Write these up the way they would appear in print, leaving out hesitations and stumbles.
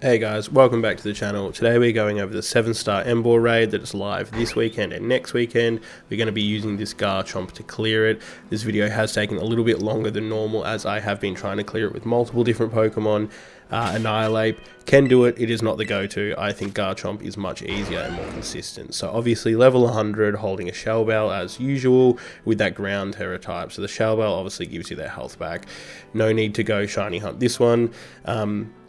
Hey guys, welcome back to the channel. Today we're going over the 7-star Emboar Raid that is live this weekend and next weekend. We're going to be using this Garchomp to clear it. This video has taken a little bit longer than normal as I have been trying to clear it with multiple different Pokemon. Annihilate can do it, it is not the go-to. I think Garchomp is much easier and more consistent. So obviously level 100 holding a Shell Bell as usual with that ground Tera Type. So the Shell Bell obviously gives you their health back. No need to go shiny hunt this one.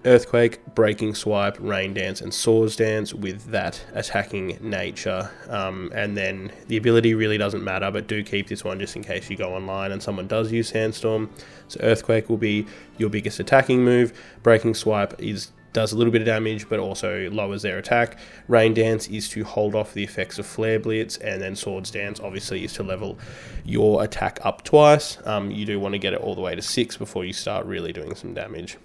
Earthquake, Breaking Swipe, Rain Dance and Swords Dance with that attacking nature, and then the ability really doesn't matter, but do keep this one just in case you go online and someone does use Sandstorm. So Earthquake will be your biggest attacking move. Breaking Swipe does a little bit of damage but also lowers their attack. Rain Dance is to hold off the effects of Flare Blitz, and then Swords Dance obviously is to level your attack up twice. You do want to get it all the way to 6 before you start really doing some damage.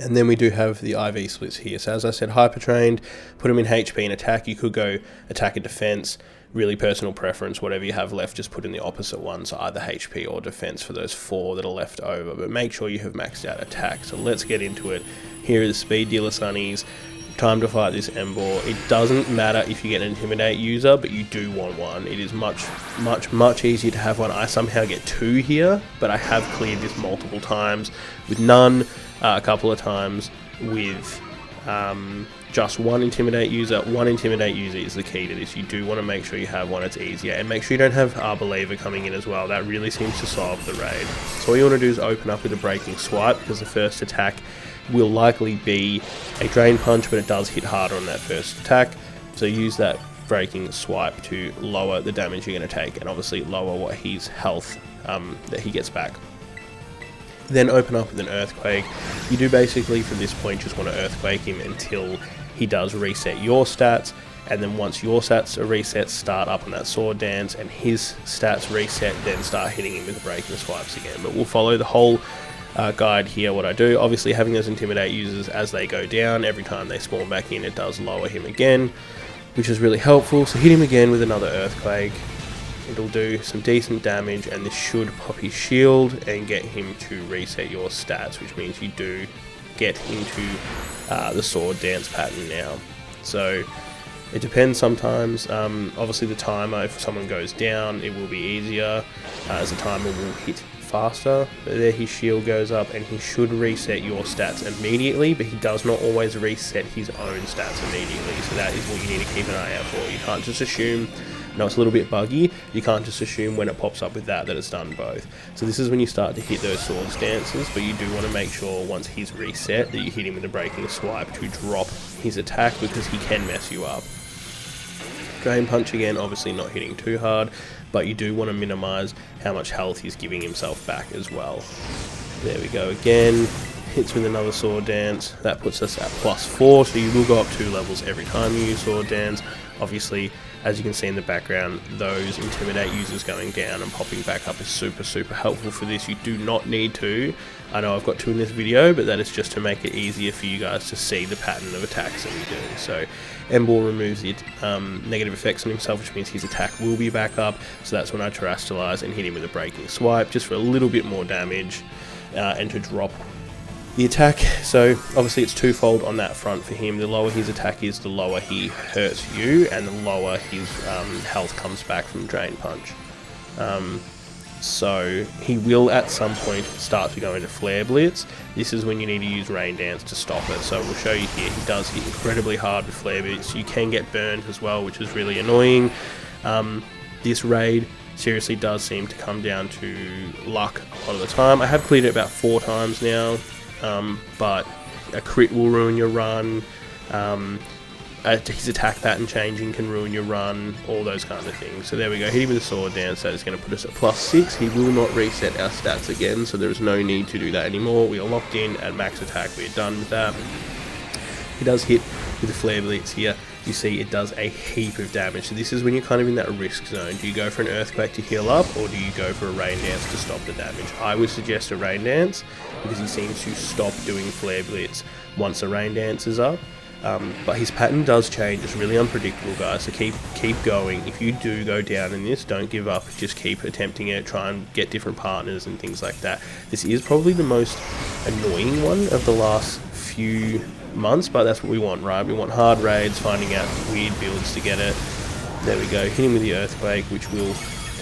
And then we do have the IV splits here. So as I said, hyper trained, put them in HP and attack. You could go attack and defense, really personal preference, whatever you have left, just put in the opposite one. So either HP or defense for those 4 that are left over, but make sure you have maxed out attack. So let's get into it. Here are the speed dealer sunnies. Time to fight this Emboar. It doesn't matter if you get an Intimidate user, but you do want one. It is much easier to have one. I somehow get 2 here, but I have cleared this multiple times with none. A couple of times with just one Intimidate user. One Intimidate user is the key to this. You do want to make sure you have one, it's easier. And make sure you don't have Arbor coming in as well. That really seems to solve the raid. So all you want to do is open up with a Breaking Swipe, because the first attack will likely be a Drain Punch, but it does hit harder on that first attack. So use that Breaking Swipe to lower the damage you're going to take, and obviously lower what his health that he gets back. Then open up with an Earthquake. You do basically from this point just want to Earthquake him until he does reset your stats, and then once your stats are reset, start up on that Sword Dance, and his stats reset, then start hitting him with the Breaking Swipes again. But we'll follow the whole guide here, what I do. Obviously having those Intimidate users as they go down, every time they spawn back in, it does lower him again, which is really helpful. So hit him again with another Earthquake. It'll do some decent damage, and this should pop his shield and get him to reset your stats, which means you do get into the Sword Dance pattern now. So it depends sometimes. Obviously the timer, if someone goes down, it will be easier as the timer will hit faster. But there his shield goes up, and he should reset your stats immediately, but he does not always reset his own stats immediately. So that is what you need to keep an eye out for. You can't just assume. No, it's a little bit buggy. You can't just assume when it pops up with that it's done both. So this is when you start to hit those Swords Dances, but you do want to make sure once he's reset that you hit him with a Breaking Swipe to drop his attack, because he can mess you up. Drain Punch again, obviously not hitting too hard, but you do want to minimize how much health he's giving himself back as well. There we go again. Hits with another Sword Dance. That puts us at +4, so you will go up 2 levels every time you use Sword Dance. Obviously, as you can see in the background, those Intimidate users going down and popping back up is super helpful for this. You do not need to. I know I've got 2 in this video, but that is just to make it easier for you guys to see the pattern of attacks that we do. So Emboar removes the negative effects on himself, which means his attack will be back up. So that's when I Terastallize and hit him with a Breaking Swipe, just for a little bit more damage and to drop the attack. So obviously it's twofold on that front for him. The lower his attack is, the lower he hurts you, and the lower his health comes back from Drain Punch. So he will at some point start to go into Flare Blitz. This is when you need to use Rain Dance to stop it. So we'll show you here, he does hit incredibly hard with Flare Blitz. You can get burned as well, which is really annoying. This raid seriously does seem to come down to luck a lot of the time. I have cleared it about 4 times now. But a crit will ruin your run, his attack pattern changing can ruin your run, all those kind of things. So there we go, hit him with a Sword Dance, that is going to put us at +6. He will not reset our stats again, so there is no need to do that anymore. We are locked in at max attack, we are done with that. He does hit with the Flare Blitz here. You see it does a heap of damage. So this is when you're kind of in that risk zone. Do you go for an Earthquake to heal up, or do you go for a Rain Dance to stop the damage? I would suggest a Rain Dance, because he seems to stop doing Flare Blitz once a Rain Dance is up. But his pattern does change. It's really unpredictable, guys, so keep going. If you do go down in this, don't give up. Just keep attempting it. Try and get different partners and things like that. This is probably the most annoying one of the last few few months, but that's what we want, right? We want hard raids, finding out weird builds to get it. There we go, hit him with the Earthquake, which will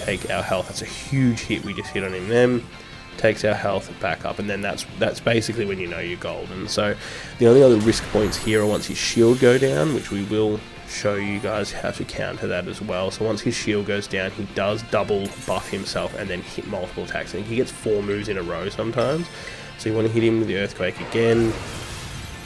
take our health. That's a huge hit we just hit on him then. Takes our health back up, and then that's basically when you know you're golden. So the only other risk points here are once his shield go down, which we will show you guys how to counter that as well. So once his shield goes down, he does double buff himself and then hit multiple attacks. I think he gets 4 moves in a row sometimes. So you want to hit him with the Earthquake again.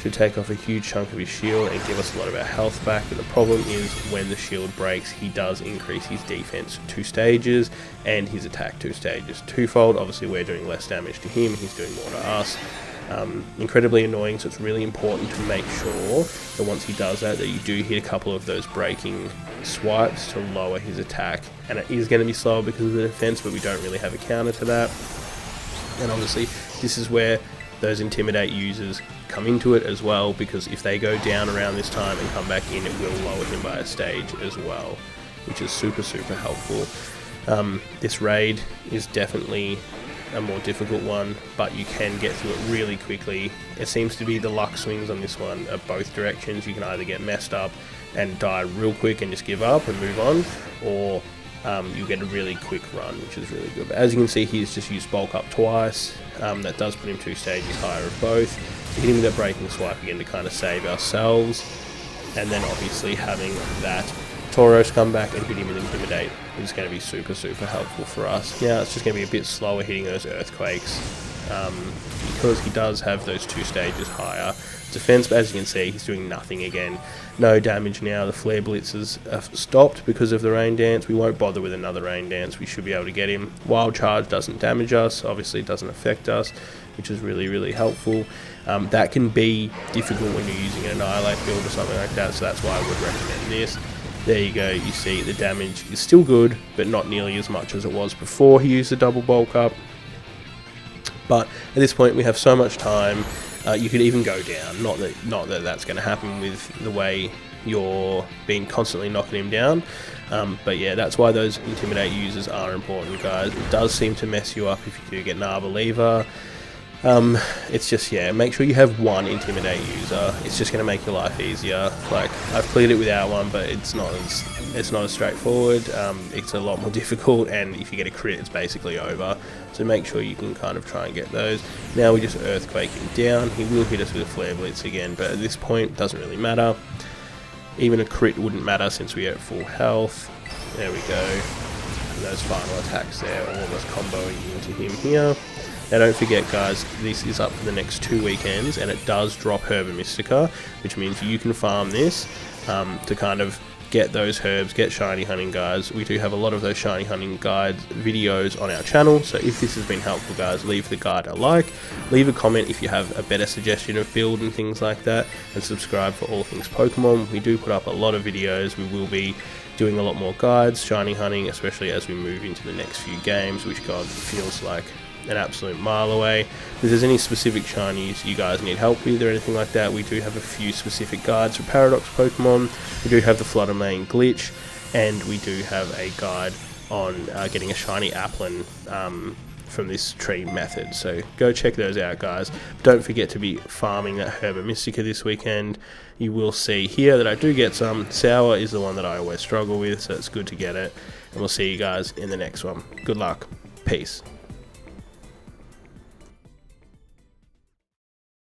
Should take off a huge chunk of his shield and give us a lot of our health back, but the problem is when the shield breaks, he does increase his defense 2 stages and his attack 2 stages. Twofold. Obviously we're doing less damage to him, he's doing more to us. Incredibly annoying, so it's really important to make sure that once he does that you do hit a couple of those breaking swipes to lower his attack, and it is going to be slower because of the defense, but we don't really have a counter to that. And obviously this is where those Intimidate users come into it as well, because if they go down around this time and come back in, it will lower him by a stage as well, which is super helpful. This raid is definitely a more difficult one, but you can get through it really quickly. It seems to be the luck swings on this one are both directions. You can either get messed up and die real quick and just give up and move on, or you get a really quick run, which is really good. But as you can see, he's just used bulk up twice. That does put him 2 stages higher of both. Hit him with a breaking swipe again to kind of save ourselves, and then obviously having that Tauros come back and hit him with Intimidate is going to be super helpful for us. Now it's just going to be a bit slower hitting those Earthquakes, because he does have those 2 stages higher defense, but as you can see, he's doing nothing again. No damage now. The Flare Blitzes have stopped because of the Rain Dance. We won't bother with another Rain Dance. We should be able to get him. Wild Charge doesn't damage us, obviously it doesn't affect us, which is really helpful. That can be difficult when you're using an Annihilate build or something like that, so that's why I would recommend this. There you go, you see the damage is still good, but not nearly as much as it was before he used the double bulk up. But at this point we have so much time. You could even go down, not that that's going to happen with the way you're being constantly knocking him down, but yeah, that's why those Intimidate users are important, guys. It does seem to mess you up if you do get Narbeliever. It's just, yeah, make sure you have one Intimidate user. It's just going to make your life easier. Like, I've cleared it without one, but it's not as straightforward. It's a lot more difficult, and if you get a crit, it's basically over. So make sure you can kind of try and get those. Now we just Earthquake him down. He will hit us with a Flare Blitz again, but at this point, it doesn't really matter. Even a crit wouldn't matter since we are at full health. There we go. And those final attacks there, almost comboing into him here. Now don't forget, guys, this is up for the next 2 weekends, and it does drop Herba Mystica, which means you can farm this to kind of get those herbs, get shiny hunting guides. We do have a lot of those shiny hunting guides videos on our channel, so if this has been helpful, guys, leave the guide a like, leave a comment if you have a better suggestion of build and things like that, and subscribe for all things Pokemon. We do put up a lot of videos. We will be doing a lot more guides, shiny hunting, especially as we move into the next few games, which God feels like an absolute mile away. If there's any specific shinies you guys need help with or anything like that, we do have a few specific guides for Paradox Pokemon. We do have the Fluttermane glitch, and we do have a guide on getting a shiny Applin from this tree method, so go check those out, guys. Don't forget to be farming that Herba Mystica this weekend. You will see here that I do get some. Sour is the one that I always struggle with, so it's good to get it, and we'll see you guys in the next one. Good luck. Peace.